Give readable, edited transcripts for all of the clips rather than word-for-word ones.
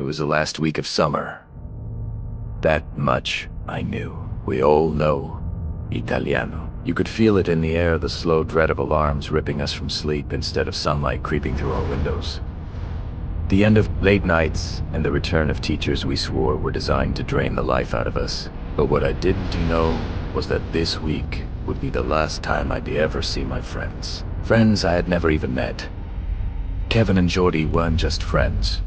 It was the last week of summer. That much I knew. We all know Italiano. You could feel it in the air, the slow dread of alarms ripping us from sleep instead of sunlight creeping through our windows. The end of late nights and the return of teachers we swore were designed to drain the life out of us. But what I didn't know was that this week would be the last time I'd ever see my friends. Friends I had never even met. Kevin and Jordy weren't just friends.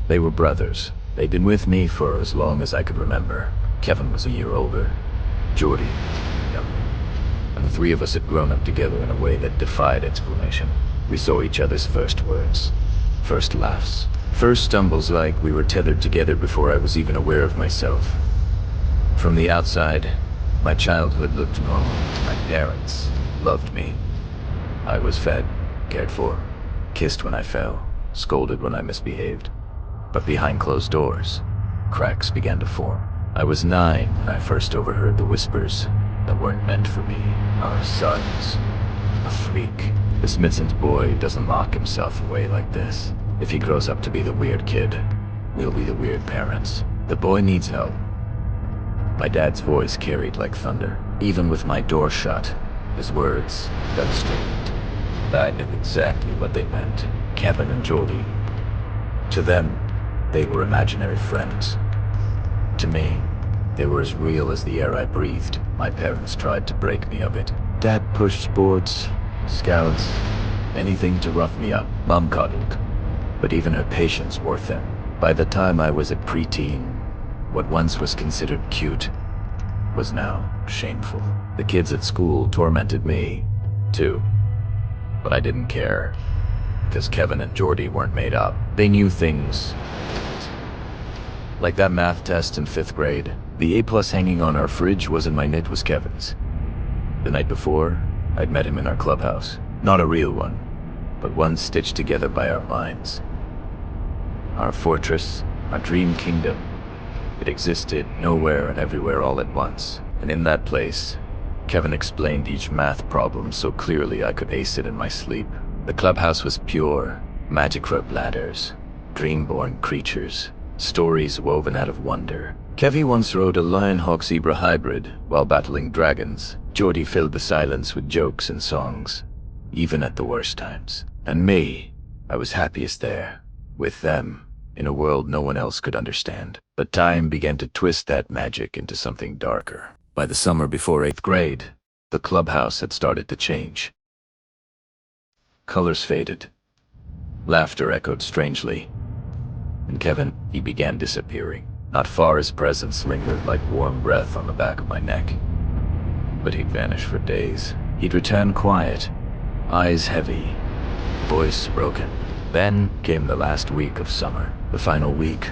They were brothers. They'd been with me for as long as I could remember. Kevin was a year older. Jordy, younger. And the three of us had grown up together in a way that defied explanation. We saw each other's first words, first laughs, first stumbles, like we were tethered together before I was even aware of myself. From the outside, my childhood looked normal. My parents loved me. I was fed, cared for, kissed when I fell, scolded when I misbehaved. But behind closed doors, cracks began to form. I was 9 when I first overheard the whispers that weren't meant for me. Our son's a freak. The Smithson's boy doesn't lock himself away like this. If he grows up to be the weird kid, we'll be the weird parents. The boy needs help. My dad's voice carried like thunder. Even with my door shut, his words got straight. I knew exactly what they meant. Kevin and Jordy. To them, they were imaginary friends. To me, they were as real as the air I breathed. My parents tried to break me of it. Dad pushed sports, scouts, anything to rough me up. Mom cuddled, but even her patience wore thin. By the time I was a preteen, what once was considered cute was now shameful. The kids at school tormented me, too. But I didn't care, because Kevin and Jordy weren't made up. They knew things. Like that math test in 5th grade. The A+ hanging on our fridge wasn't mine, it was Kevin's. The night before, I'd met him in our clubhouse. Not a real one, but one stitched together by our minds. Our fortress, our dream kingdom. It existed nowhere and everywhere all at once. And in that place, Kevin explained each math problem so clearly I could ace it in my sleep. The clubhouse was pure, magic rope ladders, dream-born creatures, stories woven out of wonder. Kevy once rode a lion-hawk-zebra hybrid while battling dragons. Jordy filled the silence with jokes and songs, even at the worst times. And me, I was happiest there, with them, in a world no one else could understand. But time began to twist that magic into something darker. By the summer before 8th grade, the clubhouse had started to change. Colors faded. Laughter echoed strangely. And Kevin, he began disappearing. Not far, his presence lingered like warm breath on the back of my neck. But he'd vanish for days. He'd return quiet, eyes heavy, voice broken. Then came the last week of summer, the final week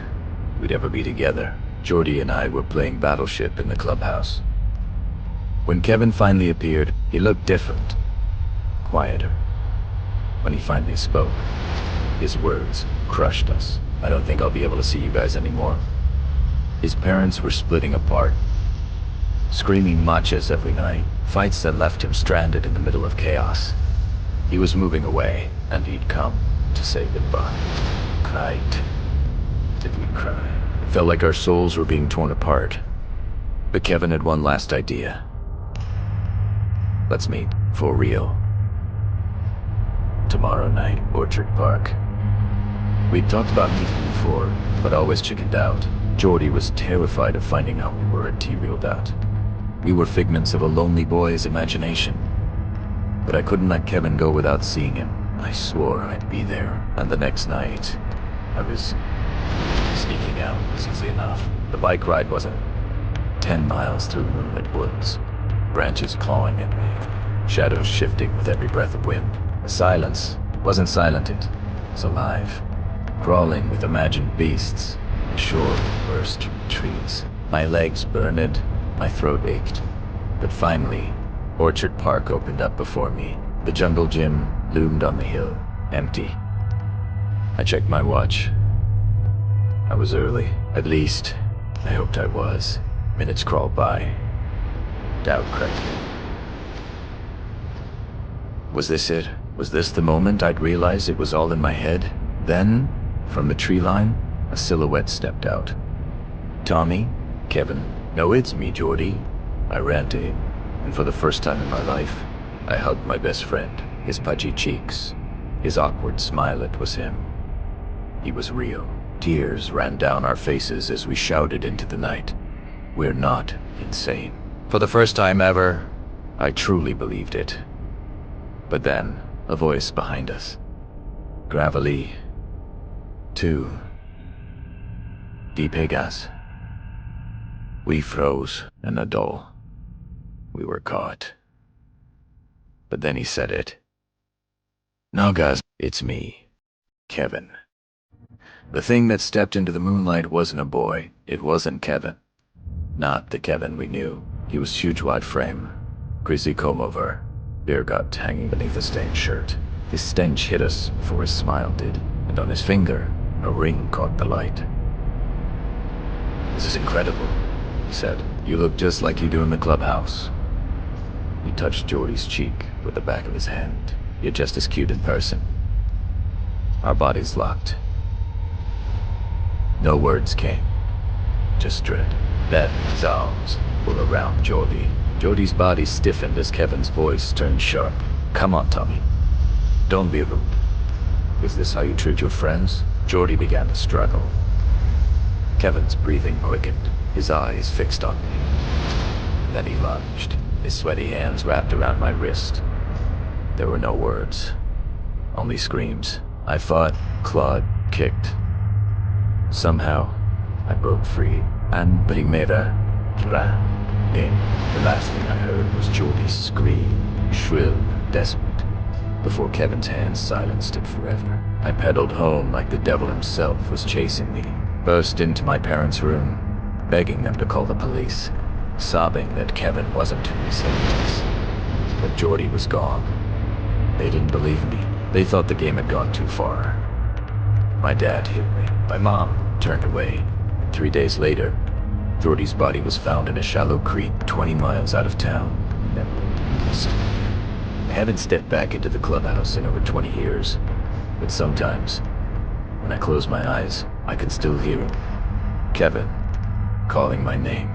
we'd ever be together. Jordy and I were playing Battleship in the clubhouse. When Kevin finally appeared, he looked different, quieter. When he finally spoke, his words crushed us. I don't think I'll be able to see you guys anymore. His parents were splitting apart, screaming matches every night, fights that left him stranded in the middle of chaos. He was moving away, and he'd come to say goodbye. Cried. Did we cry? It felt like our souls were being torn apart. But Kevin had one last idea. Let's meet, for real. Tomorrow night, Orchard Park. We'd talked about meeting before, but always chickened out. Jordy was terrified of finding out we were, and he reeled out. We were figments of a lonely boy's imagination. But I couldn't let Kevin go without seeing him. I swore I'd be there. And the next night, I was sneaking out, was easy enough. The bike ride wasn't 10 miles through moonlit woods, branches clawing at me, shadows shifting with every breath of wind. The silence wasn't silent, it was alive, crawling with imagined beasts, and shore burst trees. My legs burned, my throat ached. But finally, Orchard Park opened up before me. The jungle gym loomed on the hill, empty. I checked my watch. I was early. At least, I hoped I was. Minutes crawled by. Doubt crept in. Was this it? Was this the moment I'd realize it was all in my head? Then, from the tree line, A silhouette stepped out. "Tommy? Kevin?" "No, it's me, Jordy." I ran to him, and for the first time in my life, I hugged my best friend, his pudgy cheeks, his awkward smile. It was him. He was real. Tears ran down our faces as we shouted into the night. "We're not insane." For the first time ever, I truly believed it. But then, a voice behind us. Gravelly. 2. Pegas. We froze, and a dull. We were caught. But then he said it. "No, guys, it's me, Kevin." The thing that stepped into the moonlight wasn't a boy. It wasn't Kevin. Not the Kevin we knew. He was huge, wide frame, greasy comb-over, beer gut hanging beneath a stained shirt. His stench hit us before his smile did, and on his finger, a ring caught the light. "This is incredible," he said. "You look just like you do in the clubhouse." He touched Jordy's cheek with the back of his hand. "You're just as cute in person." Our bodies locked. No words came, just dread. Then his arms were around Jordy. Jordy's body stiffened as Kevin's voice turned sharp. "Come on, Tommy. Don't be rude. Is this how you treat your friends?" Jordy began to struggle. Kevin's breathing quickened, his eyes fixed on me. And then he lunged, his sweaty hands wrapped around my wrist. There were no words, only screams. I fought, clawed, kicked. Somehow, I broke free, and primera, then the last thing I heard was Jordy's scream, shrill, desperate, before Kevin's hands silenced it forever. I pedaled home like the devil himself was chasing me, burst into my parents' room, begging them to call the police, sobbing that Kevin wasn't in his 70s, but Jordy was gone. They didn't believe me. They thought the game had gone too far. My dad hid me. My mom turned away. 3 days later, Jordy's body was found in a shallow creek 20 miles out of town. I haven't stepped back into the clubhouse in over 20 years, but sometimes, when I close my eyes, I can still hear him, Kevin, calling my name.